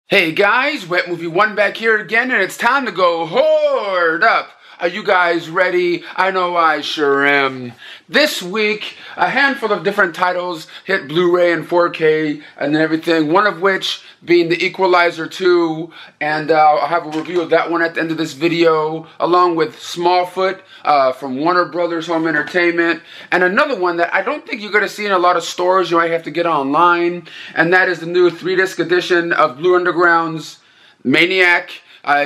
Hey guys, Wet Movie 1 back here again, and it's time to go hoard up. Are you guys ready? I know I sure am. This week, a handful of different titles hit Blu-ray and 4K and everything, one of which being the Equalizer 2, and I'll have a review of that one at the end of this video, along with Smallfoot from Warner Brothers Home Entertainment, and another one that I don't think you're going to see in a lot of stores. You might have to get online, and that is the new 3-disc edition of Blue Underground's Maniac.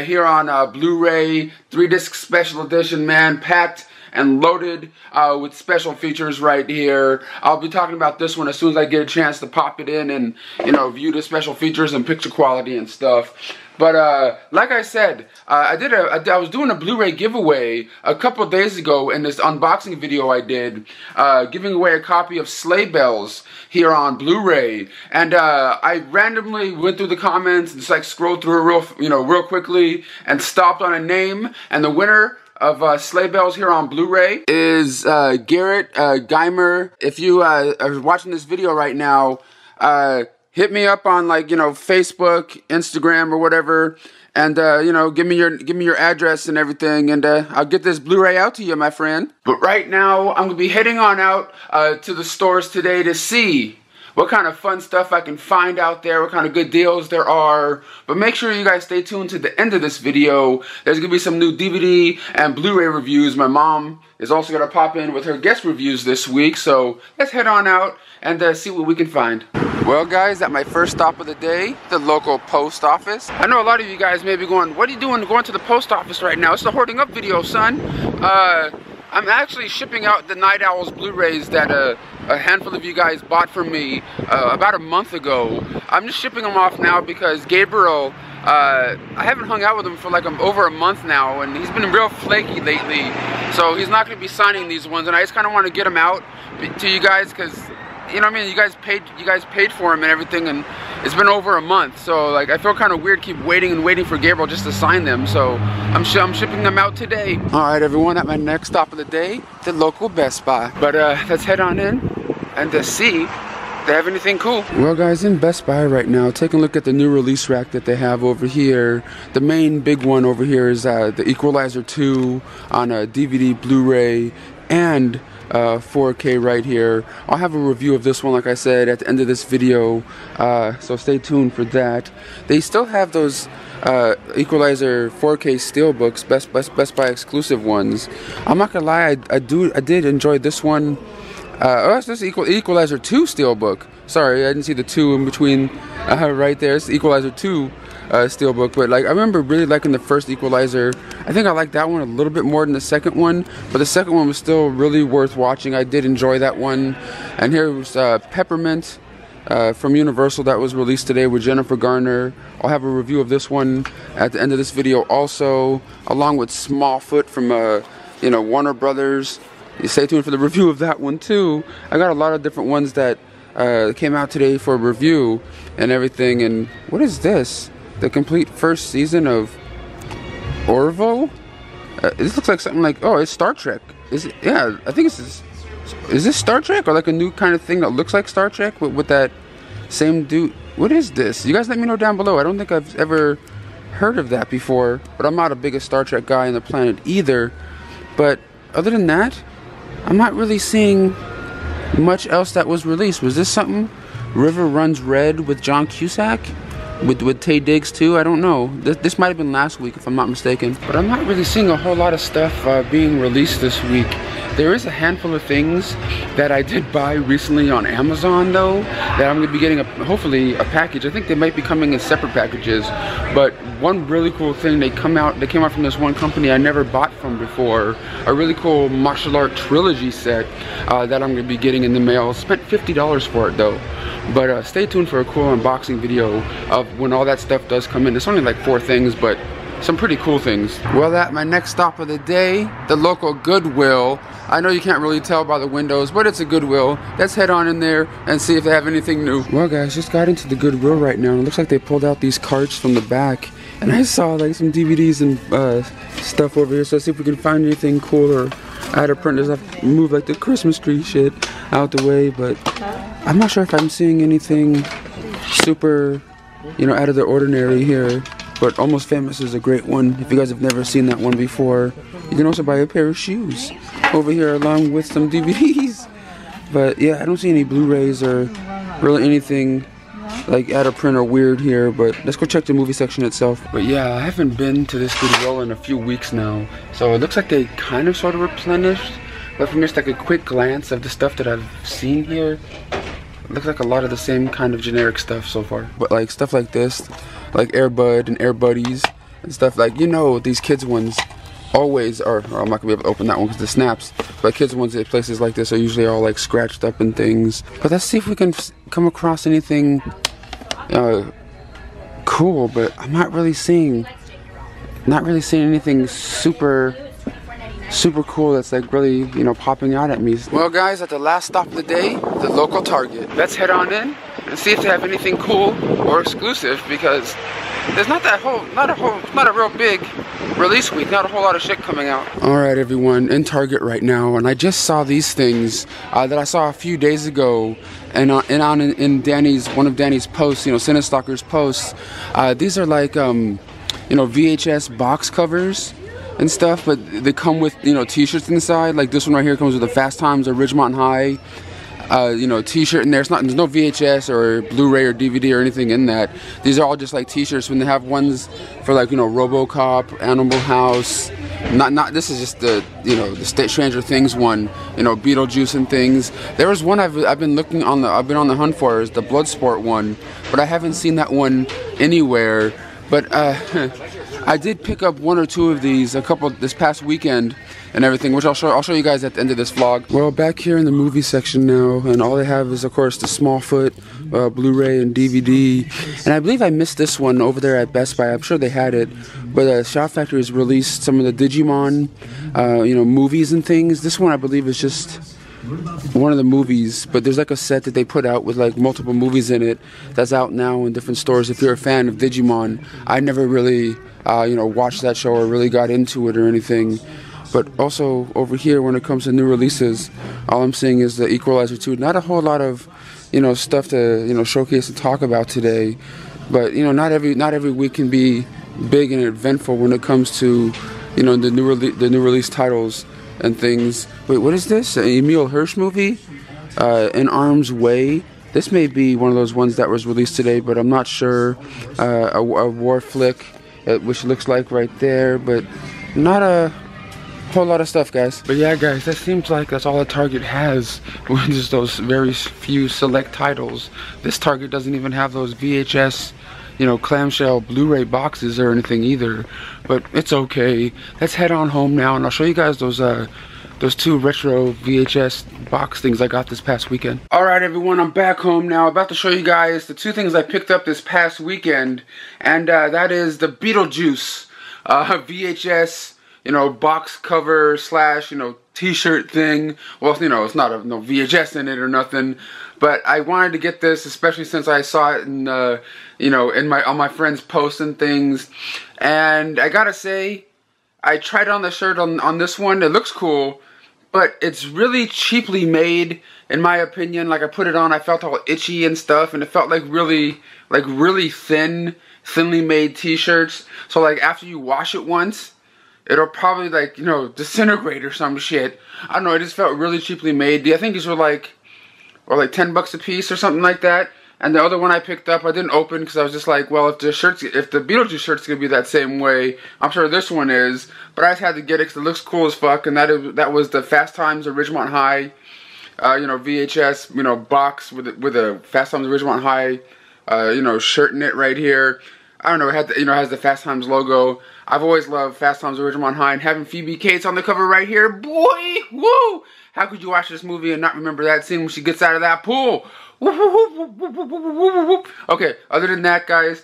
Here on Blu-ray, 3-disc special edition, man, packed and loaded with special features right here. I'll be talking about this one as soon as I get a chance to pop it in and, you know, view the special features and picture quality and stuff. But like I said, I was doing a Blu-ray giveaway a couple of days ago in this unboxing video I did, giving away a copy of Sleigh Bells here on Blu-ray, and I randomly went through the comments and just like scrolled through it real quickly and stopped on a name, and the winner of Sleigh Bells here on Blu-ray is Garrett Geimer. If you are watching this video right now, hit me up on, like, Facebook, Instagram, or whatever, and give me your address and everything, and I'll get this Blu-ray out to you, my friend. But right now, I'm gonna be heading on out to the stores today to see what kind of fun stuff I can find out there, what kind of good deals there are. But make sure you guys stay tuned to the end of this video. There's going to be some new DVD and Blu-ray reviews. My mom is also going to pop in with her guest reviews this week. So let's head on out and see what we can find. Well guys, at my first stop of the day, the local post office. I know a lot of you guys may be going, what are you doing going to the post office right now? It's a Hoarding Up video, son. I'm actually shipping out the Night Owls Blu-rays that a handful of you guys bought from me about a month ago. I'm just shipping them off now because Gabriel, I haven't hung out with him for like over a month now, and he's been real flaky lately. So he's not going to be signing these ones, and I just kind of want to get them out to you guys because, you know what I mean, you guys paid for them and everything, and it's been over a month, so like I feel kind of weird keep waiting and waiting for Gabriel just to sign them. So I'm shipping them out today. Alright everyone, at my next stop of the day, the local Best Buy. But let's head on in and see if they have anything cool. Well guys, in Best Buy right now, take a look at the new release rack that they have over here. The main big one over here is the Equalizer 2 on a DVD, Blu-ray, and 4K right here. I'll have a review of this one, like I said, at the end of this video, so stay tuned for that. They still have those Equalizer 4K steelbooks, Best Buy exclusive ones. I'm not gonna lie, I did enjoy this one. Oh, it's this Equalizer 2 steelbook. Sorry, I didn't see the 2 in between right there. It's the Equalizer 2 steelbook, but like I remember really liking the first Equalizer. I think I liked that one a little bit more than the second one, but the second one was still really worth watching. I did enjoy that one. And here was Peppermint from Universal that was released today with Jennifer Garner. I'll have a review of this one at the end of this video also, along with Smallfoot from Warner Brothers. Stay tuned for the review of that one too. I got a lot of different ones that came out today for review and everything. And what is this? The complete first season of Orville? This looks like something like, oh, it's Star Trek. Is it? Yeah, I think is this Star Trek, or like a new kind of thing that looks like Star Trek with that same dude? What is this? You guys let me know down below. I don't think I've ever heard of that before, but I'm not the biggest Star Trek guy on the planet either. But other than that, I'm not really seeing much else that was released. Was this something? River Runs Red with John Cusack? With Taye Diggs too? I don't know. This might have been last week if I'm not mistaken. But I'm not really seeing a whole lot of stuff being released this week. There is a handful of things that I did buy recently on Amazon though, that I'm going to be getting hopefully a package. I think they might be coming in separate packages. But one really cool thing, they came out from this one company I never bought from before. A really cool martial art trilogy set that I'm going to be getting in the mail. Spent $50 for it though. But stay tuned for a cool unboxing video of when all that stuff does come in. It's only like 4 things, but some pretty cool things. Well, at my next stop of the day, the local Goodwill. I know you can't really tell by the windows, but it's a Goodwill. Let's head on in there and see if they have anything new. Well guys, just got into the Goodwill right now, and it looks like they pulled out these carts from the back. And I saw like some DVDs and stuff over here, so let's see if we can find anything cool. Or I had a printers, I've moved like the Christmas tree shit out the way, but I'm not sure if I'm seeing anything super you know, out of the ordinary here. But Almost Famous is a great one. If you guys have never seen that one before, you can also buy a pair of shoes over here along with some DVDs. But yeah, I don't see any Blu-rays or really anything like out of print or weird here. But let's go check the movie section itself. But yeah, I haven't been to this Goodwill in a few weeks now, so it looks like they kind of sort of replenished. But from just like a quick glance of the stuff that I've seen here, it looks like a lot of the same kind of generic stuff so far. But like stuff like this, like Air Bud and Air Buddies and stuff like, you know, these kids ones always are, I'm not gonna be able to open that one because it snaps, but kids ones at places like this are usually all like scratched up and things. But let's see if we can come across anything cool. But I'm not really seeing anything super cool that's like really, you know, popping out at me. Well guys, at the last stop of the day, the local Target. Let's head on in and see if they have anything cool or exclusive, because there's not a real big release week, not a whole lot of shit coming out. Alright everyone, in Target right now, and I just saw these things that I saw a few days ago, and in Danny's, one of Danny's posts, you know, Cinestalker's posts. These are like, you know, VHS box covers and stuff, but they come with, you know, t-shirts inside. Like this one right here comes with a Fast Times or Ridgemont High you know, t-shirt in there. There's no VHS or Blu-ray or DVD or anything in that. These are all just like t-shirts. When they have ones for like, you know, RoboCop, Animal House, not this is just the, you know, the Stranger Things one, you know, Beetlejuice and things. There was one I've been looking on I've been on the hunt for, is the Bloodsport one, but I haven't seen that one anywhere. But I did pick up one or two of these this past weekend and everything, which I'll show you guys at the end of this vlog. Well, back here in the movie section now, and all they have is of course the Smallfoot Blu-ray and DVD, and I believe I missed this one over there at Best Buy. I'm sure they had it, but Shout Factory has released some of the Digimon you know, movies and things. This one I believe is just one of the movies, but there's like a set that they put out with like multiple movies in it that's out now in different stores. If you're a fan of Digimon, I never really you know, watched that show or really got into it or anything. But also over here, when it comes to new releases, all I'm seeing is the Equalizer 2. Not a whole lot of, you know, stuff to, you know, showcase and talk about today. But you know, not every week can be big and eventful when it comes to, you know, the new release titles and things. Wait, what is this? An Emil Hirsch movie? In Arm's Way. This may be one of those ones that was released today, but I'm not sure. A war flick, which looks like right there, but not a whole lot of stuff, guys. But yeah, guys, that seems like that's all that Target has, just those very few select titles. This Target doesn't even have those VHS, you know, clamshell Blu-ray boxes or anything either. But it's okay. Let's head on home now, and I'll show you guys those two retro VHS box things I got this past weekend. Alright everyone, I'm back home now. About to show you guys the two things I picked up this past weekend, and that is the Beetlejuice VHS, you know, box cover slash, you know, t-shirt thing. Well, you know, it's not no VHS in it or nothing, but I wanted to get this, especially since I saw it in, you know, on my friends' posts and things. And I gotta say, I tried on the shirt on this one. It looks cool, but it's really cheaply made, in my opinion. Like, I put it on, I felt all itchy and stuff, and it felt like really thinly made t-shirts. So like after you wash it once, it'll probably, like, you know, disintegrate or some shit. I don't know, it just felt really cheaply made. I think these were like 10 bucks a piece or something like that. And the other one I picked up, I didn't open because I was just like, well, if the Beetlejuice shirt's gonna be that same way, I'm sure this one is. But I just had to get it because it looks cool as fuck. And that was the Fast Times of Ridgemont High, you know, VHS, you know, box with a Fast Times of Ridgemont High, you know, shirt in it right here. I don't know, it had the, you know, has the Fast Times logo. I've always loved Fast Times of Ridgemont High, and having Phoebe Cates on the cover right here, boy, woo! How could you watch this movie and not remember that scene when she gets out of that pool? Okay, other than that, guys,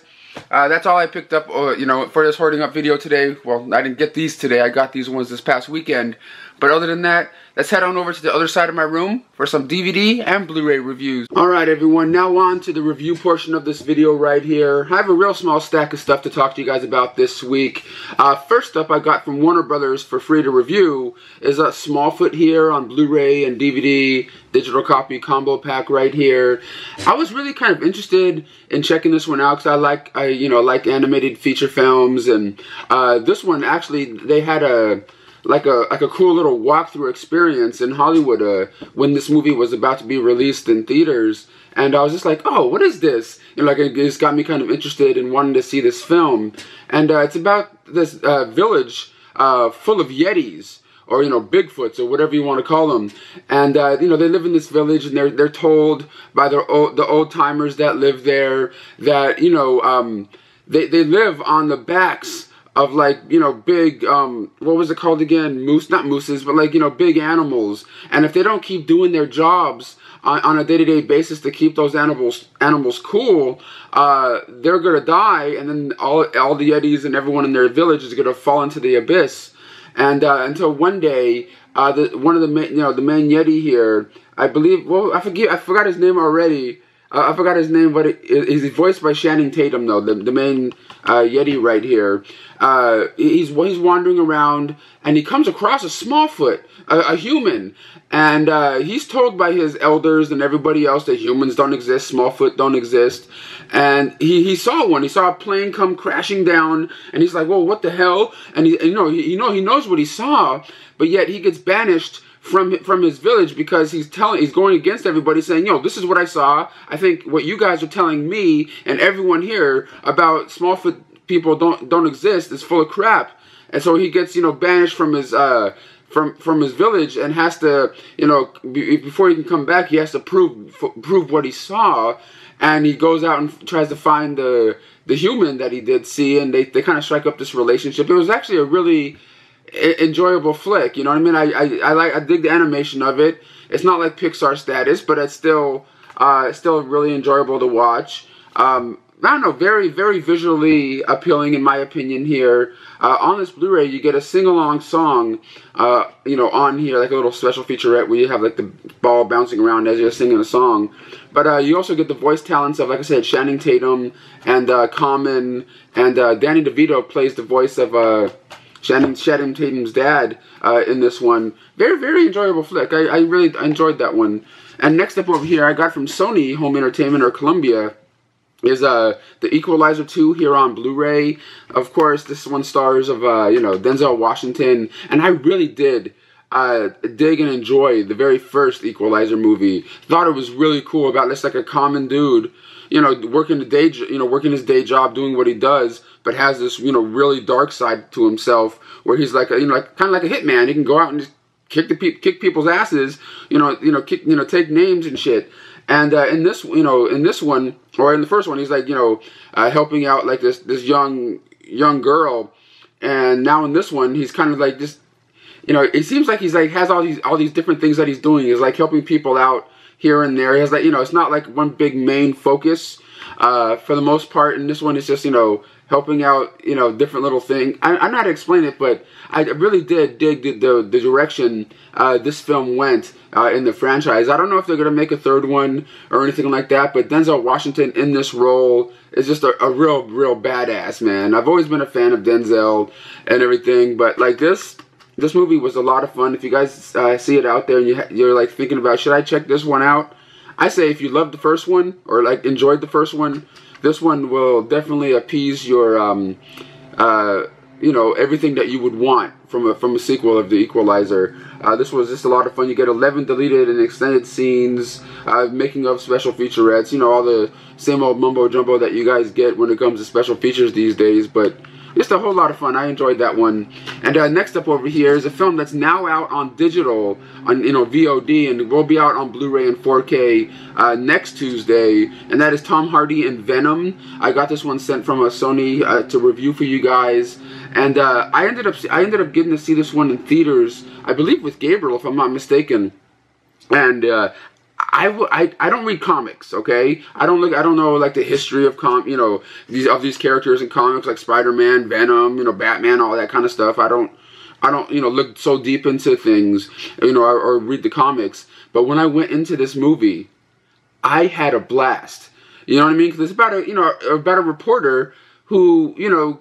that's all I picked up, you know, for this Hoarding Up video today. Well, I didn't get these today. I got these ones this past weekend. But other than that, let's head on over to the other side of my room for some DVD and Blu-ray reviews. Alright everyone, now on to the review portion of this video right here. I have a real small stack of stuff to talk to you guys about this week. First up, I got from Warner Brothers for free to review is a Smallfoot here on Blu-ray and DVD, digital copy combo pack right here. I was really kind of interested in checking this one out because I like animated feature films, and this one actually they had a cool little walkthrough experience in Hollywood when this movie was about to be released in theaters, and I was just like, oh, what is this? You know, like it just got me kind of interested in wanting to see this film, and it's about this village full of Yetis, or Bigfoots, or whatever you want to call them, and they live in this village, and they're told by the old timers that live there that they live on the backs of big what was it called again? Not mooses, but big animals. And if they don't keep doing their jobs on a day-to-day basis to keep those animals cool, they're gonna die, and then all the Yetis and everyone in their village is gonna fall into the abyss. And until one day, one of the main Yeti here, I believe, well, I forgot his name already. I forgot his name, but he's voiced by Channing Tatum, though, the main Yeti right here. He's wandering around, and he comes across a Smallfoot, a human, and he's told by his elders and everybody else that humans don't exist, Smallfoot don't exist, and he saw one. He saw a plane come crashing down, and he's like, "Whoa, what the hell?" And he knows what he saw, but yet he gets banished from his village because he's going against everybody, saying, "Yo, this is what I saw. I think what you guys are telling me and everyone here about Smallfoot people don't exist is full of crap." And so he gets banished from his from his village, and has to before he can come back, he has to prove what he saw. And he goes out and tries to find the human that he did see, and they kind of strike up this relationship. It was actually a really enjoyable flick, you know what I mean? I dig the animation of it. It's not like Pixar status, but it's still really enjoyable to watch. I don't know, very, very visually appealing in my opinion here. On this Blu-ray, you get a sing-along song, on here, like a little special featurette where you have like the ball bouncing around as you're singing a song. But you also get the voice talents of, like I said, Channing Tatum and Common, and Danny DeVito plays the voice of Channing Tatum's dad in this one. Very, very enjoyable flick. I really enjoyed that one. And next up over here, I got from Sony Home Entertainment, or Columbia, is the Equalizer 2 here on Blu-ray. Of course, this one stars of Denzel Washington, and I really did dig and enjoy the very first Equalizer movie. Thought it was really cool about this, like a common dude, working his day job, doing what he does, but has this really dark side to himself, where he's like kind of like a hitman. He can go out and just kick people's asses, take names and shit. And in this one, or in the first one, he's like helping out like this young girl, and now in this one, he's kind of like just it seems like he's like has all these different things that he's doing. He's like helping people out here and there. He has like it's not like one big main focus for the most part. And this one is just helping out different little things. I know how to explain it, but I really did dig the direction this film went in the franchise. I don't know if they're gonna make a third one or anything like that, but Denzel Washington in this role is just a real badass, man. I've always been a fan of Denzel and everything, but like this movie was a lot of fun. If you guys see it out there and you're like thinking about, should I check this one out? I say if you loved the first one, or like enjoyed the first one, this one will definitely appease your everything that you would want from a sequel of The Equalizer. This was just a lot of fun. You get 11 deleted and extended scenes, making of special featurettes, all the same old mumbo jumbo that you guys get when it comes to special features these days, but just a whole lot of fun. I enjoyed that one. And next up over here is a film that's now out on digital, on VOD, and will be out on Blu-ray and 4K next Tuesday. And that is Tom Hardy and Venom. I got this one sent from Sony to review for you guys. And I ended up getting to see this one in theaters, I believe with Gabriel, if I'm not mistaken. And I don't read comics, okay? I don't know like the history of these characters in comics, like Spider-Man, Venom, Batman, all that kind of stuff. I don't I don't, look so deep into things, or read the comics. But when I went into this movie, I had a blast. You know what I mean? Because it's about about a reporter who,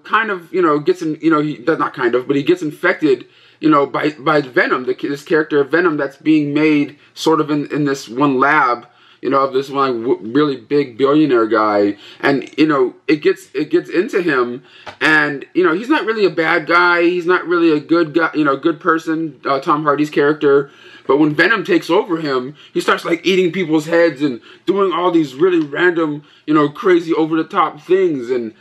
kind of, gets in, he does not kind of, but he gets infected, by Venom, this character of Venom that's being made sort of in this one lab, of this one really big billionaire guy, and it gets into him, and he's not really a bad guy, he's not really a good guy, good person, Tom Hardy's character. But when Venom takes over him, he starts like eating people's heads and doing all these really random, crazy over the top things. And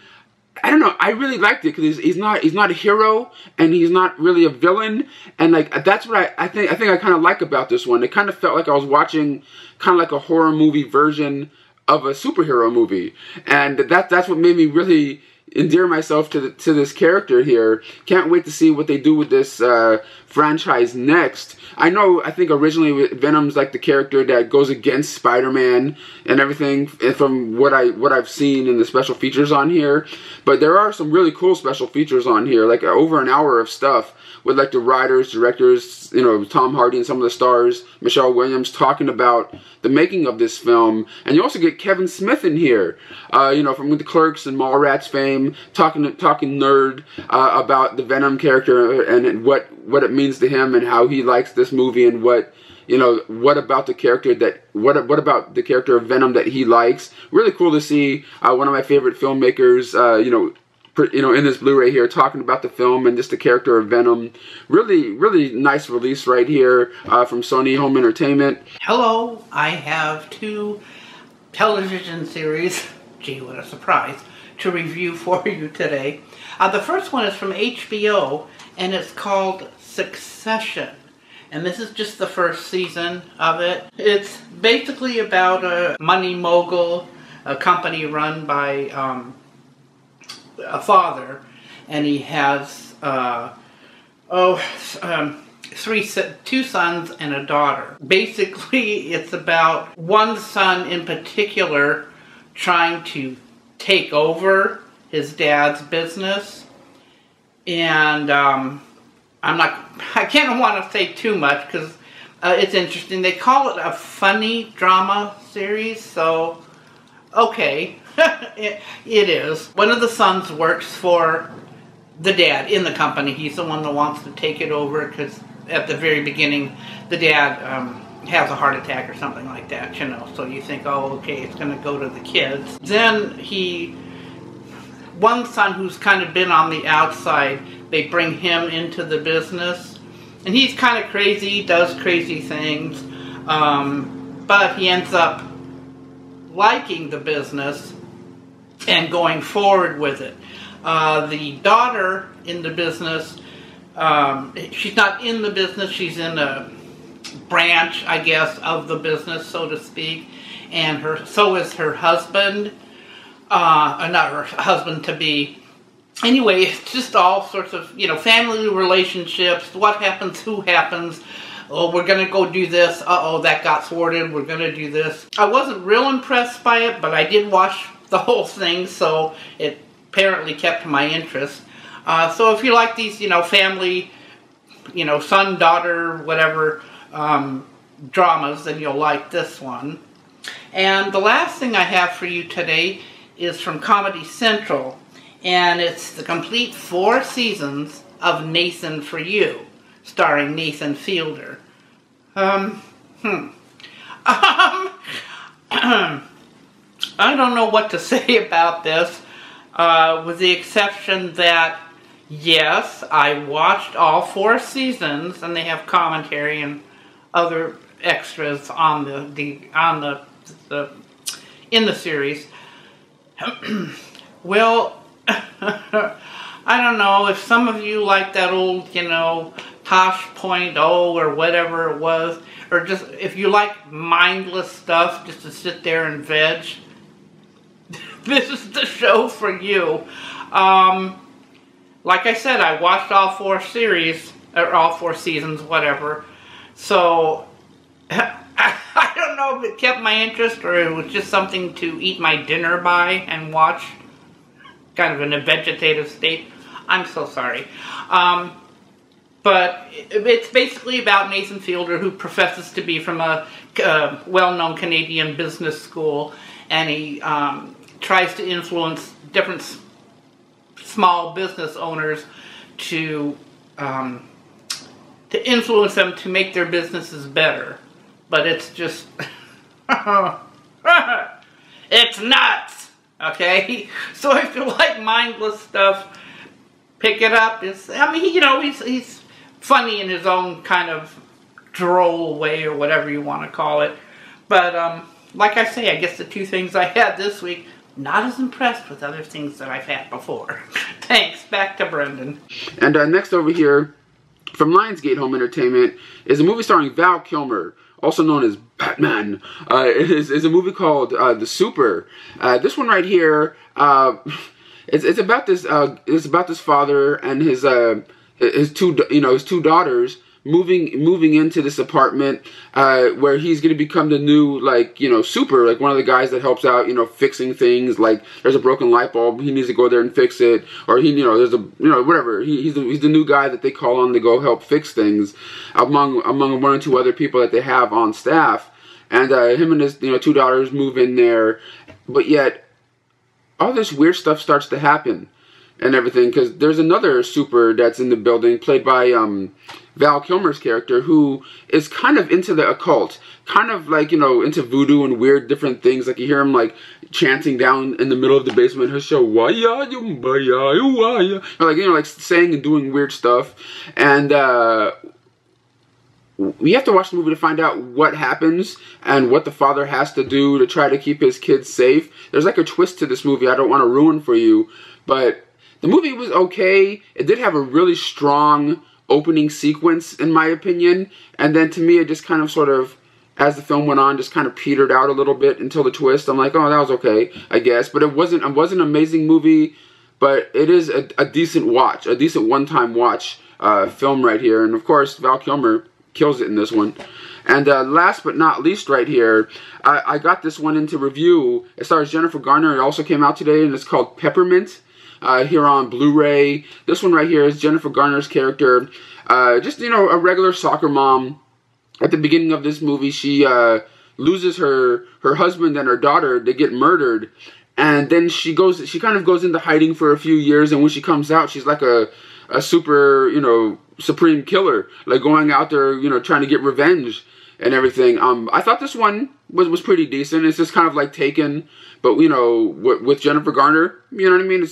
I don't know, I really liked it because he's not a hero and he's not really a villain. And like that's what I think I kind of like about this one. It kind of felt like I was watching kind of like a horror movie version of a superhero movie, and that's what made me really endear myself to this character here. Can't wait to see what they do with this franchise next. I think originally Venom's like the character that goes against Spider-Man and everything, from what I've seen in the special features on here. But there are some really cool special features on here, like over an hour of stuff with like the writers, directors, Tom Hardy and some of the stars, Michelle Williams, talking about the making of this film. And you also get Kevin Smith in here, from the Clerks and Mallrats fame, talking nerd about the Venom character and what it means to him and how he likes this movie, and what about the character what about the character of Venom that he likes. Really cool to see one of my favorite filmmakers, in this Blu-ray here, talking about the film and just the character of Venom. Really, really nice release right here from Sony Home Entertainment. Hello, I have 2 television series, gee, what a surprise, to review for you today. The first one is from HBO, and it's called Succession. And this is just the first season of it. It's basically about a money mogul, a company run by a father, and he has 2 sons and a daughter. Basically, it's about one son in particular trying to take over his dad's business, and I can't want to say too much because it's interesting. They call it a funny drama series, so okay. it is. One of the sons works for the dad in the company. He's the one that wants to take it over because at the very beginning the dad has a heart attack or something like that, so you think, oh, okay, it's going to go to the kids. Then one son who's kind of been on the outside, they bring him into the business, and he's kind of crazy, does crazy things, but he ends up liking the business and going forward with it. The daughter in the business, she's not in the business, she's in a branch, I guess, of the business, so to speak, and so is her husband, not her husband-to-be. Anyway, it's just all sorts of, family relationships, what happens, who happens. Oh, we're going to go do this. Uh-oh, that got thwarted. We're going to do this. I wasn't real impressed by it, but I did watch the whole thing, so it apparently kept my interest. So if you like these, family, son, daughter, whatever, dramas, then you'll like this one. And the last thing I have for you today is from Comedy Central, and it's the complete 4 seasons of Nathan For You, starring Nathan Fielder. I don't know what to say about this, with the exception that, yes, I watched all 4 seasons, and they have commentary and other extras on in the series. Well, I don't know if some of you like that old, Tosh Point or whatever it was, or just if you like mindless stuff just to sit there and veg, this is the show for you. Like I said, I watched all 4 series, or all 4 seasons, whatever, so I don't know if it kept my interest or it was just something to eat my dinner by and watch, kind of in a vegetative state. I'm so sorry. But it's basically about Nathan Fielder, who professes to be from a well-known Canadian business school, and he tries to influence different small business owners to influence them to make their businesses better. But it's just it's nuts, okay? So if you like mindless stuff, pick it up. I mean, you know, he's funny in his own kind of droll way, or whatever you want to call it. But like I say, I guess the two things I had this week, not as impressed with other things that I've had before. Thanks. Back to Brendan. And next over here, from Lionsgate Home Entertainment, is a movie starring Val Kilmer, also known as Batman. Is a movie called The Super. This one right here, it's about this father and his two daughters moving into this apartment where he's going to become the new, like, you know, super, like one of the guys that helps out, you know, fixing things. Like, there's a broken light bulb, he needs to go there and fix it, or he, you know, there's a, you know, whatever. He's the new guy that they call on to go help fix things among one or two other people that they have on staff. And him and his, you know, two daughters move in there, but yet all this weird stuff starts to happen and everything, because there's another super that's in the building, played by Val Kilmer's character, who is kind of into the occult, kind of like, you know, into voodoo and weird different things. Like, you hear him like chanting down in the middle of the basement, like, you know, like saying and doing weird stuff. And we have to watch the movie to find out what happens and what the father has to do to try to keep his kids safe. There's like a twist to this movie I don't want to ruin for you, but the movie was okay. It did have a really strong opening sequence, in my opinion, and then to me it just kind of sort of, as the film went on, just kind of petered out a little bit until the twist. I'm like, oh, that was okay, I guess. But it wasn't an amazing movie, but it is a decent watch, a decent one-time watch film right here. And of course, Val Kilmer kills it in this one. And last but not least right here, I got this one into review. It stars Jennifer Garner. It also came out today, and it's called Peppermint. Here on Blu-ray. This one right here is Jennifer Garner's character. Just, you know, a regular soccer mom. At the beginning of this movie, she loses her husband and her daughter. They get murdered. And then she kind of goes into hiding for a few years, and when she comes out, she's like a super, you know, supreme killer. Like, going out there, you know, trying to get revenge and everything. I thought this one was pretty decent. It's just kind of like Taken, but, you know, with Jennifer Garner, you know what I mean?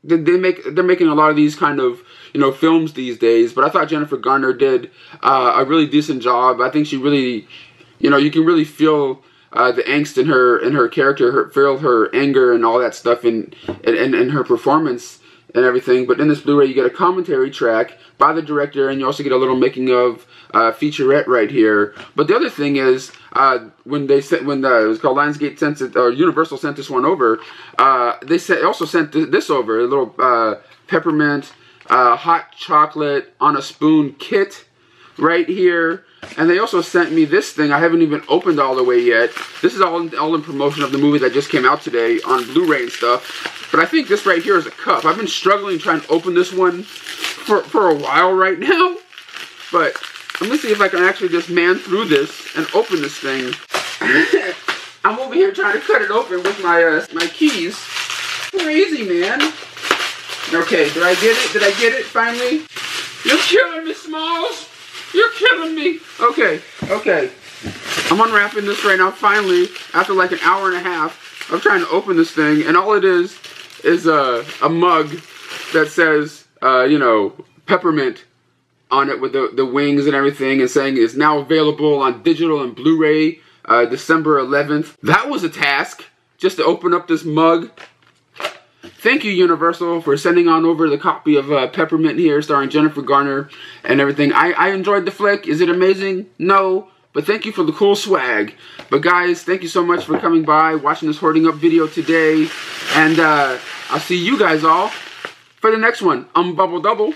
They're making a lot of these kind of, you know, films these days, but I thought Jennifer Garner did a really decent job. I think she really, you know, you can really feel the angst in her character, feel her anger and all that stuff in her performance and everything. But in this Blu-ray, you get a commentary track by the director, and you also get a little making of featurette right here. But the other thing is, when it was called Lionsgate sent it, or Universal sent this one over, they also sent this over, a little peppermint hot chocolate on a spoon kit right here. And they also sent me this thing I haven't even opened all the way yet. This is all in promotion of the movie that just came out today on Blu-ray and stuff. But I think this right here is a cup. I've been struggling trying to open this one for a while right now. But let me see if I can actually just man through this and open this thing. I'm over here trying to cut it open with my my keys. Crazy, man. Okay, did I get it? Did I get it finally? You're killing me, Smalls. You're killing me. Okay, okay. I'm unwrapping this right now, finally, after like an hour and a half of trying to open this thing, and all it is a mug that says, you know, Peppermint on it with the wings and everything, and saying it's now available on digital and Blu-ray December 11th. That was a task, just to open up this mug. Thank you, Universal, for sending on over the copy of Peppermint here, starring Jennifer Garner and everything. I enjoyed the flick. Is it amazing? No. But thank you for the cool swag. But guys, thank you so much for coming by, watching this Hoarding Up video today. And I'll see you guys all for the next one. Bubble Double.